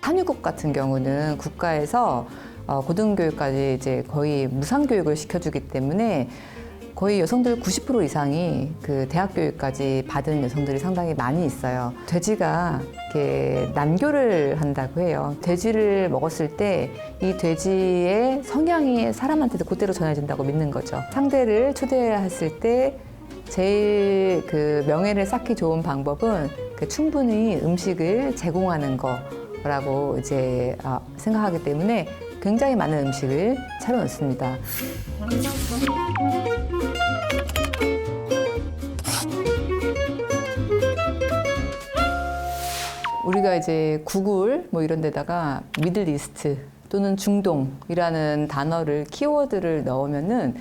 산유국 같은 경우는 국가에서 고등교육까지 이제 거의 무상교육을 시켜주기 때문에 거의 여성들 90% 이상이 그 대학 교육까지 받은 여성들이 상당히 많이 있어요. 돼지가 이렇게 난교를 한다고 해요. 돼지를 먹었을 때 이 돼지의 성향이 사람한테도 그대로 전해진다고 믿는 거죠. 상대를 초대했을 때 제일 그 명예를 쌓기 좋은 방법은 충분히 음식을 제공하는 거라고 이제 생각하기 때문에 굉장히 많은 음식을 차려놓습니다. 우리가 이제 구글 뭐 이런 데다가 미들 이스트 또는 중동이라는 단어를 키워드를 넣으면은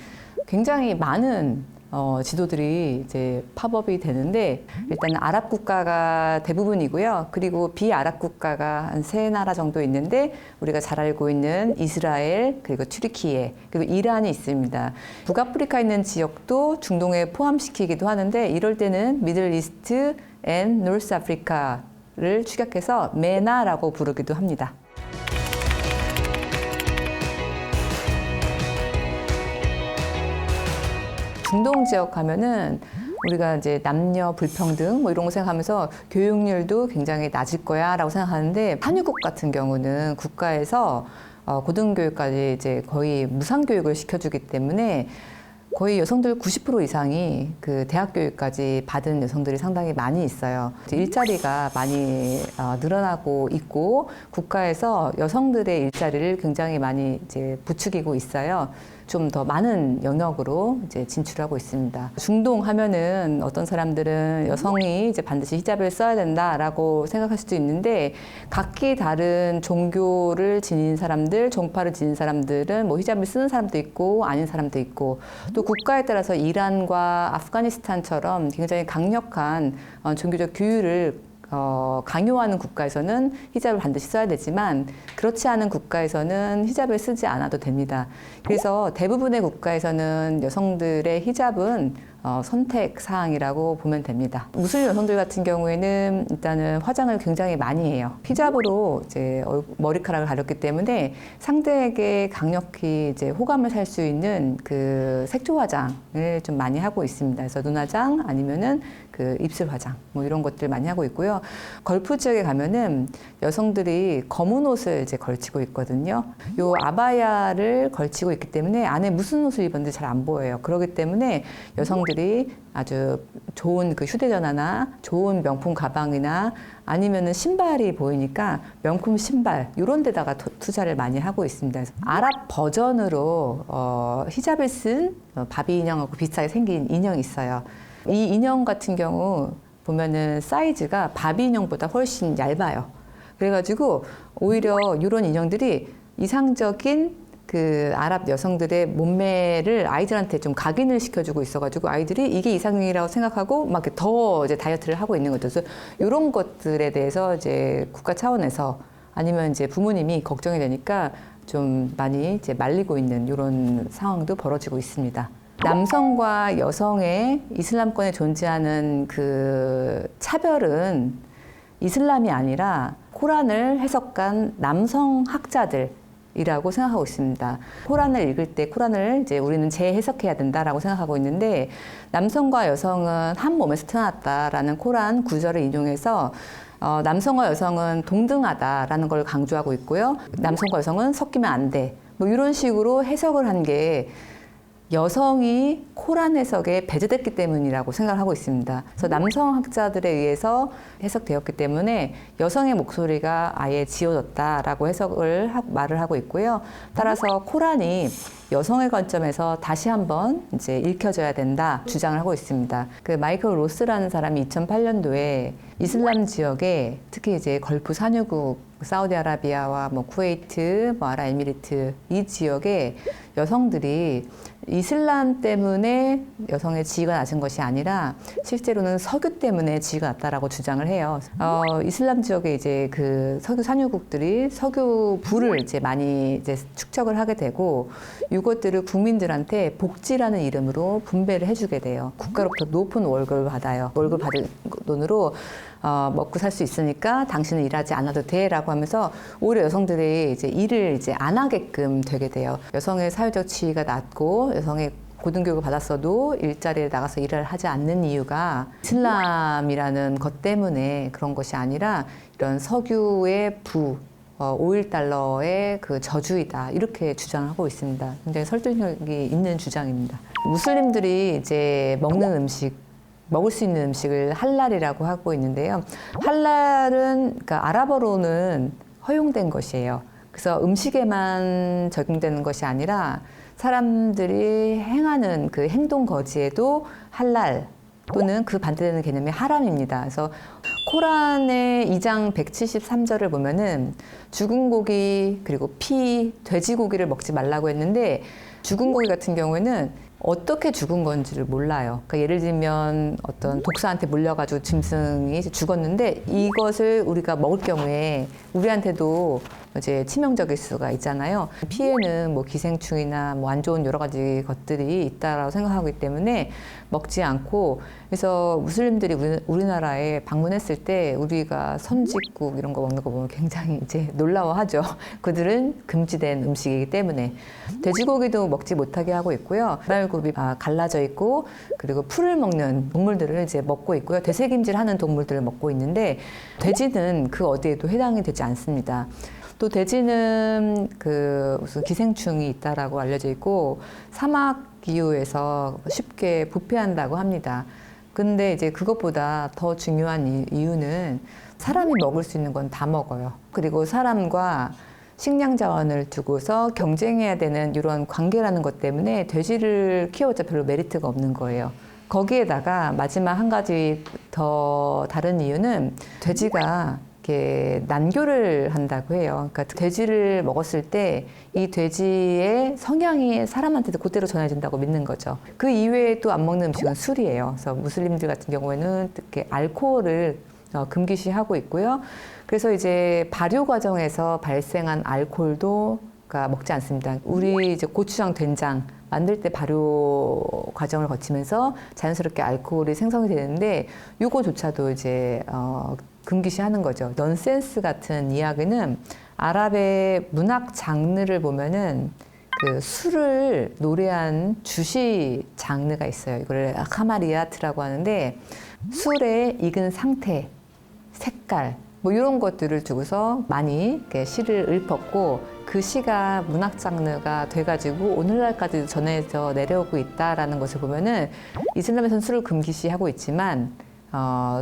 굉장히 많은 지도들이 이제 팝업이 되는데 일단 아랍 국가가 대부분이고요. 그리고 비아랍 국가가 한 3나라 정도 있는데 우리가 잘 알고 있는 이스라엘 그리고 튀르키예 그리고 이란이 있습니다. 북아프리카 있는 지역도 중동에 포함시키기도 하는데 이럴 때는 미들 이스트 앤 노스 아프리카를 축약해서 메나라고 부르기도 합니다. 중동 지역 하면은 우리가 이제 남녀 불평등 뭐 이런 거 생각하면서 교육률도 굉장히 낮을 거야라고 생각하는데 산유국 같은 경우는 국가에서 고등교육까지 이제 거의 무상교육을 시켜주기 때문에 거의 여성들 90% 이상이 그 대학 교육까지 받은 여성들이 상당히 많이 있어요. 일자리가 많이 늘어나고 있고 국가에서 여성들의 일자리를 굉장히 많이 이제 부추기고 있어요. 좀 더 많은 영역으로 이제 진출하고 있습니다. 중동 하면은 어떤 사람들은 여성이 이제 반드시 히잡을 써야 된다라고 생각할 수도 있는데 각기 다른 종교를 지닌 사람들, 종파를 지닌 사람들은 뭐 히잡을 쓰는 사람도 있고 아닌 사람도 있고 또 국가에 따라서 이란과 아프가니스탄처럼 굉장히 강력한 종교적 규율을 강요하는 국가에서는 히잡을 반드시 써야 되지만 그렇지 않은 국가에서는 히잡을 쓰지 않아도 됩니다. 그래서 대부분의 국가에서는 여성들의 히잡은 선택 사항이라고 보면 됩니다. 무슬림 여성들 같은 경우에는 일단은 화장을 굉장히 많이 해요. 히잡으로 이제 머리카락을 가렸기 때문에 상대에게 강력히 이제 호감을 살 수 있는 그 색조 화장을 좀 많이 하고 있습니다. 그래서 눈화장 아니면은 그 입술 화장 뭐 이런 것들 많이 하고 있고요. 걸프 지역에 가면은 여성들이 검은 옷을 이제 걸치고 있거든요. 요 아바야를 걸치고 있기 때문에 안에 무슨 옷을 입었는지 잘 안 보여요. 그렇기 때문에 여성들이 아주 좋은 그 휴대전화나 좋은 명품 가방이나 아니면은 신발이 보이니까 명품 신발 이런 데다가 투자를 많이 하고 있습니다. 그래서 아랍 버전으로 히잡을 쓴 바비 인형하고 비슷하게 생긴 인형이 있어요. 이 인형 같은 경우 보면은 사이즈가 바비 인형보다 훨씬 얇아요. 그래가지고 오히려 이런 인형들이 이상적인 그 아랍 여성들의 몸매를 아이들한테 좀 각인을 시켜주고 있어가지고 아이들이 이게 이상형이라고 생각하고 막 더 이제 다이어트를 하고 있는 거죠. 그래서 이런 것들에 대해서 이제 국가 차원에서 아니면 이제 부모님이 걱정이 되니까 좀 많이 이제 말리고 있는 이런 상황도 벌어지고 있습니다. 남성과 여성의 이슬람권에 존재하는 그 차별은 이슬람이 아니라 코란을 해석한 남성 학자들 이라고 생각하고 있습니다. 코란을 읽을 때 코란을 이제 우리는 재해석해야 된다라고 생각하고 있는데 남성과 여성은 한 몸에서 태어났다라는 코란 구절을 인용해서 남성과 여성은 동등하다라는 걸 강조하고 있고요. 남성과 여성은 섞이면 안 돼. 뭐 이런 식으로 해석을 한 게 여성이 코란 해석에 배제됐기 때문이라고 생각을 하고 있습니다. 그래서 남성 학자들에 의해서 해석되었기 때문에 여성의 목소리가 아예 지워졌다라고 말을 하고 있고요. 따라서 코란이 여성의 관점에서 다시 한번 이제 읽혀져야 된다 주장을 하고 있습니다. 그 마이클 로스라는 사람이 2008년도에 이슬람 지역에 특히 이제 걸프 산유국 사우디아라비아와 뭐 쿠웨이트, 뭐 아랍에미리트 이 지역에 여성들이 이슬람 때문에 여성의 지위가 낮은 것이 아니라 실제로는 석유 때문에 지위가 낮다라고 주장을 해요. 이슬람 지역에 이제 그 석유 산유국들이 석유 부를 이제 많이 이제 축적을 하게 되고 이것들을 국민들한테 복지라는 이름으로 분배를 해주게 돼요. 국가로부터 높은 월급을 받아요. 월급 받은 돈으로 먹고 살 수 있으니까 당신은 일하지 않아도 돼라고 하면서 오히려 여성들이 이제 일을 이제 안 하게끔 되게 돼요. 여성의 사회적 지위가 낮고 여성의 고등교육을 받았어도 일자리에 나가서 일을 하지 않는 이유가 이슬람이라는 것 때문에 그런 것이 아니라 이런 석유의 $5의 그 저주이다 이렇게 주장하고 있습니다. 굉장히 설득력이 있는 주장입니다. 무슬림들이 이제 먹을 수 있는 음식을 할랄이라고 하고 있는데요. 할랄은 그러니까 아랍어로는 허용된 것이에요. 그래서 음식에만 적용되는 것이 아니라 사람들이 행하는 그 행동 거지에도 할랄 또는 그 반대되는 개념이 하람입니다. 그래서 코란의 2장 173절을 보면은 죽은 고기 그리고 피, 돼지고기를 먹지 말라고 했는데 죽은 고기 같은 경우에는 어떻게 죽은 건지를 몰라요. 그러니까 예를 들면 어떤 독사한테 물려가지고 짐승이 죽었는데 이것을 우리가 먹을 경우에 우리한테도 이제 치명적일 수가 있잖아요. 피에는 뭐 기생충이나 뭐 안 좋은 여러 가지 것들이 있다라고 생각하기 때문에 먹지 않고 그래서 무슬림들이 우리나라에 방문했을 때 우리가 선짓국 이런 거 먹는 거 보면 굉장히 이제 놀라워하죠. 그들은 금지된 음식이기 때문에 돼지고기도 먹지 못하게 하고 있고요. 말굽이 갈라져 있고 그리고 풀을 먹는 동물들을 이제 먹고 있고요. 되새김질하는 동물들을 먹고 있는데 돼지는 그 어디에도 해당이 되지 않습니다. 또 돼지는 그 무슨 기생충이 있다라고 알려져 있고 사막 기후에서 쉽게 부패한다고 합니다. 근데 이제 그것보다 더 중요한 이유는 사람이 먹을 수 있는 건 다 먹어요. 그리고 사람과 식량 자원을 두고서 경쟁해야 되는 이런 관계라는 것 때문에 돼지를 키워봤자 별로 메리트가 없는 거예요. 거기에다가 마지막 한 가지 더 다른 이유는 돼지가 이렇게 난교를 한다고 해요. 그러니까 돼지를 먹었을 때 이 돼지의 성향이 사람한테도 그대로 전해진다고 믿는 거죠. 그 이외에 또 안 먹는 음식은 술이에요. 그래서 무슬림들 같은 경우에는 이렇게 알코올을 금기시하고 있고요. 그래서 이제 발효 과정에서 발생한 알코올도 먹지 않습니다. 우리 이제 고추장, 된장 만들 때 발효 과정을 거치면서 자연스럽게 알코올이 생성이 되는데 이거조차도 이제 금기시하는 거죠. 넌센스 같은 이야기는 아랍의 문학 장르를 보면은 그 술을 노래한 주시 장르가 있어요. 이걸 카마리아트라고 하는데 술의 익은 상태, 색깔 뭐 이런 것들을 두고서 많이 이렇게 시를 읊었고 그 시가 문학 장르가 돼가지고 오늘날까지 전해져 내려오고 있다라는 것을 보면은 이슬람에서는 술을 금기시하고 있지만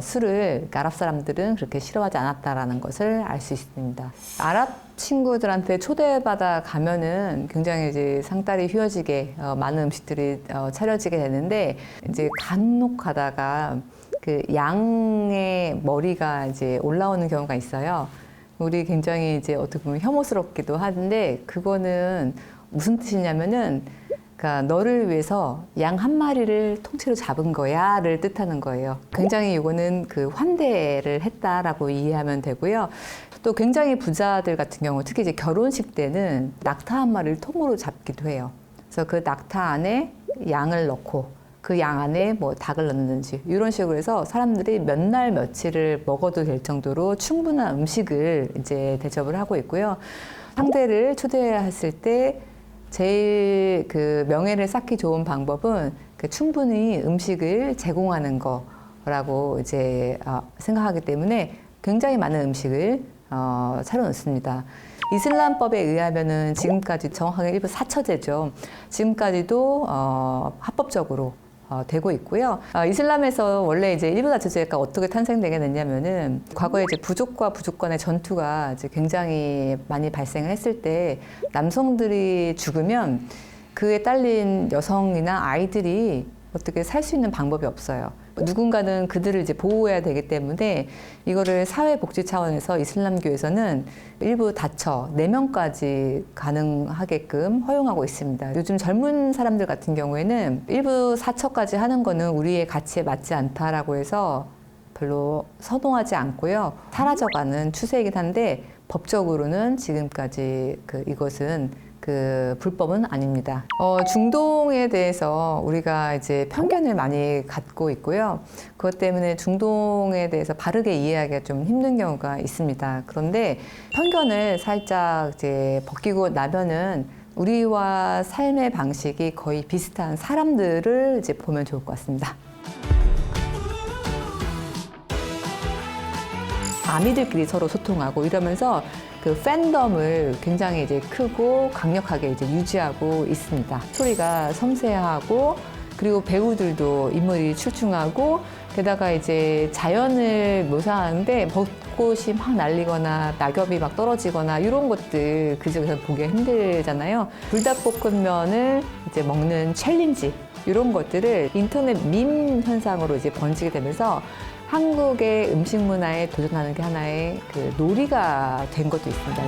술을 아랍 사람들은 그렇게 싫어하지 않았다라는 것을 알 수 있습니다. 아랍 친구들한테 초대받아 가면은 굉장히 이제 상다리 휘어지게 많은 음식들이 차려지게 되는데 이제 간혹 가다가 그 양의 머리가 이제 올라오는 경우가 있어요. 우리 굉장히 이제 어떻게 보면 혐오스럽기도 하는데 그거는 무슨 뜻이냐면은 그러니까 너를 위해서 양 한 마리를 통째로 잡은 거야를 뜻하는 거예요. 굉장히 이거는 그 환대를 했다라고 이해하면 되고요. 또 굉장히 부자들 같은 경우 특히 이제 결혼식 때는 낙타 한 마리를 통으로 잡기도 해요. 그래서 그 낙타 안에 양을 넣고 그 양 안에 뭐 닭을 넣는지 이런 식으로 해서 사람들이 몇 날 며칠을 먹어도 될 정도로 충분한 음식을 이제 대접을 하고 있고요. 상대를 초대했을 때 제일 그 명예를 쌓기 좋은 방법은 그 충분히 음식을 제공하는 거라고 이제 생각하기 때문에 굉장히 많은 음식을 차려놓습니다. 이슬람법에 의하면은 지금까지 정확하게 일부 사처제죠. 지금까지도 합법적으로 되고 있고요. 이슬람에서 원래 이제 일부 다처제가 어떻게 탄생되게 됐냐면은 과거에 이제 부족과 부족 간의 전투가 이제 굉장히 많이 발생을 했을 때 남성들이 죽으면 그에 딸린 여성이나 아이들이 어떻게 살 수 있는 방법이 없어요. 누군가는 그들을 이제 보호해야 되기 때문에 이거를 사회복지 차원에서 이슬람교에서는 일부 다처 4명까지 가능하게끔 허용하고 있습니다. 요즘 젊은 사람들 같은 경우에는 일부 사처까지 하는 거는 우리의 가치에 맞지 않다라고 해서 별로 선호하지 않고요. 사라져가는 추세이긴 한데 법적으로는 지금까지 이것은 그 불법은 아닙니다. 중동에 대해서 우리가 이제 편견을 많이 갖고 있고요. 그것 때문에 중동에 대해서 바르게 이해하기가 좀 힘든 경우가 있습니다. 그런데 편견을 살짝 이제 벗기고 나면은 우리와 삶의 방식이 거의 비슷한 사람들을 이제 보면 좋을 것 같습니다. 아미들끼리 서로 소통하고 이러면서 그 팬덤을 굉장히 이제 크고 강력하게 이제 유지하고 있습니다. 스토리가 섬세하고 그리고 배우들도 인물이 출중하고 게다가 이제 자연을 묘사하는데 벚꽃이 막 날리거나 낙엽이 막 떨어지거나 이런 것들 그 지역에서 보기가 힘들잖아요. 불닭볶음면을 이제 먹는 챌린지 이런 것들을 인터넷 밈 현상으로 이제 번지게 되면서 한국의 음식 문화에 도전하는 게 하나의 그 놀이가 된 것도 있습니다.